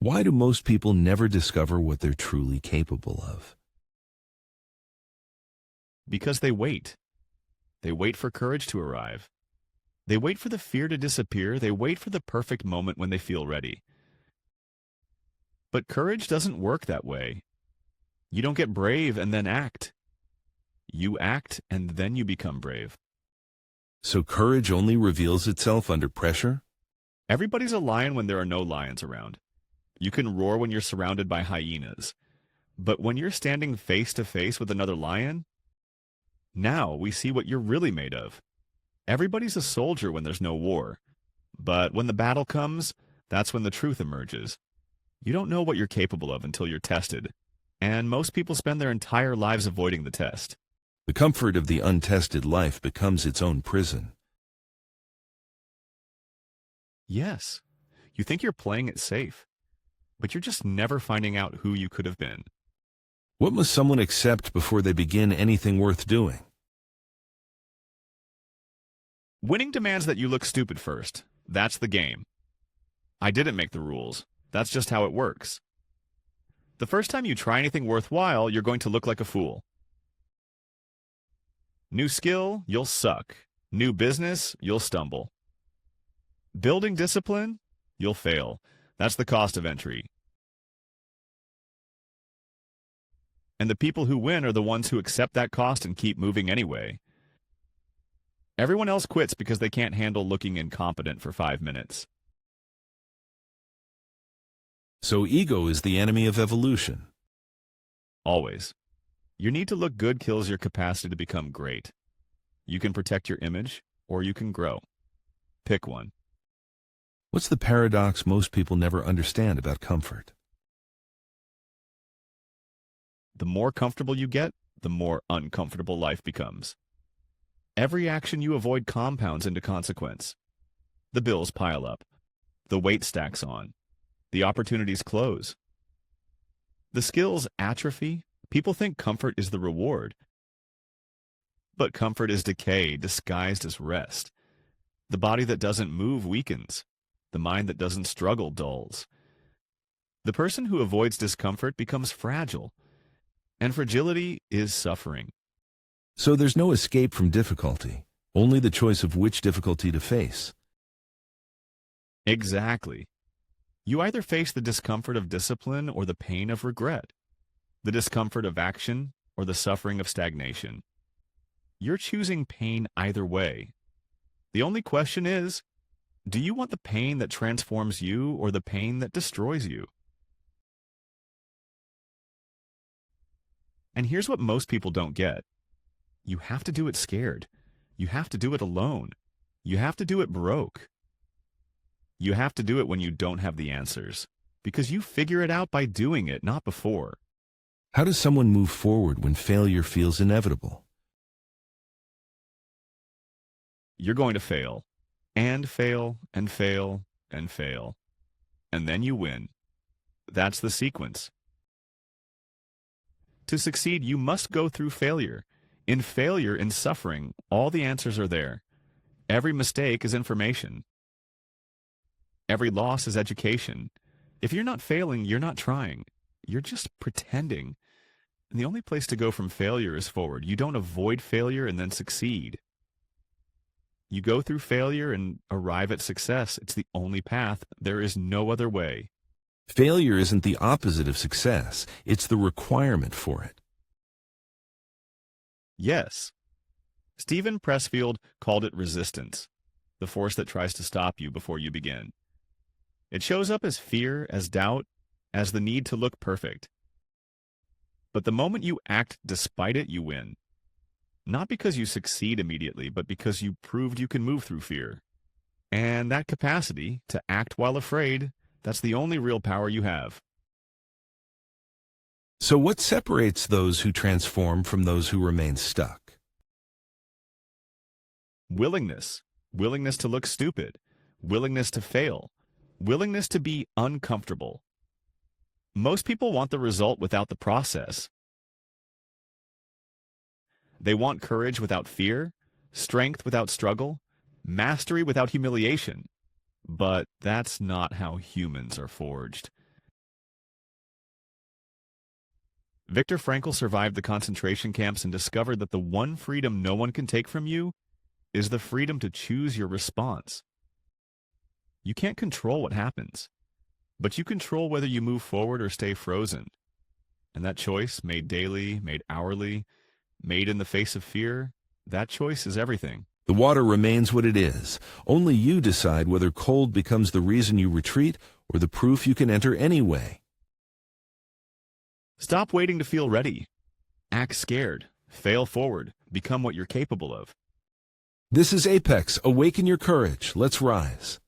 Why do most people never discover what they're truly capable of? Because they wait. They wait for courage to arrive. They wait for the fear to disappear. They wait for the perfect moment when they feel ready. But courage doesn't work that way. You don't get brave and then act. You act and then you become brave. So courage only reveals itself under pressure? Everybody's a lion when there are no lions around. You can roar when you're surrounded by hyenas. But when you're standing face to face with another lion, now we see what you're really made of. Everybody's a soldier when there's no war. But when the battle comes, that's when the truth emerges. You don't know what you're capable of until you're tested. And most people spend their entire lives avoiding the test. The comfort of the untested life becomes its own prison. Yes, you think you're playing it safe, but you're just never finding out who you could have been. What must someone accept before they begin anything worth doing? Winning demands that you look stupid first. That's the game. I didn't make the rules. That's just how it works. The first time you try anything worthwhile, you're going to look like a fool. New skill, you'll suck. New business, you'll stumble. Building discipline, you'll fail. That's the cost of entry. And the people who win are the ones who accept that cost and keep moving anyway. Everyone else quits because they can't handle looking incompetent for 5 minutes. So ego is the enemy of evolution. Always. Your need to look good kills your capacity to become great. You can protect your image, or you can grow. Pick one. What's the paradox most people never understand about comfort? The more comfortable you get, the more uncomfortable life becomes. Every action you avoid compounds into consequence. The bills pile up. The weight stacks on. The opportunities close. The skills atrophy. People think comfort is the reward. But comfort is decay disguised as rest. The body that doesn't move weakens. The mind that doesn't struggle dulls. The person who avoids discomfort becomes fragile. And fragility is suffering. So there's no escape from difficulty, only the choice of which difficulty to face. Exactly. You either face the discomfort of discipline or the pain of regret, the discomfort of action or the suffering of stagnation. You're choosing pain either way. The only question is, do you want the pain that transforms you or the pain that destroys you? And here's what most people don't get. You have to do it scared. You have to do it alone. You have to do it broke. You have to do it when you don't have the answers, because you figure it out by doing it, not before. How does someone move forward when failure feels inevitable? You're going to fail, and fail, and fail, and fail. And then you win. That's the sequence. To succeed, you must go through failure. In failure, in suffering, all the answers are there. Every mistake is information. Every loss is education. If you're not failing, you're not trying. You're just pretending. And the only place to go from failure is forward. You don't avoid failure and then succeed. You go through failure and arrive at success. It's the only path. There is no other way. Failure isn't the opposite of success. It's the requirement for it. Yes. Stephen Pressfield called it resistance, the force that tries to stop you before you begin. It shows up as fear, as doubt, as the need to look perfect. But the moment you act despite it, you win. Not because you succeed immediately, but because you proved you can move through fear. And that capacity to act while afraid, that's the only real power you have. So what separates those who transform from those who remain stuck? Willingness. Willingness to look stupid. Willingness to fail. Willingness to be uncomfortable. Most people want the result without the process. They want courage without fear, strength without struggle, mastery without humiliation. But that's not how humans are forged. Viktor Frankl survived the concentration camps and discovered that the one freedom no one can take from you is the freedom to choose your response. You can't control what happens, but you control whether you move forward or stay frozen. And that choice, made daily, made hourly, made in the face of fear, that choice is everything. The water remains what it is. Only you decide whether cold becomes the reason you retreat or the proof you can enter anyway. Stop waiting to feel ready. Act scared. Fail forward. Become what you're capable of. This is Apex. Awaken your courage. Let's rise.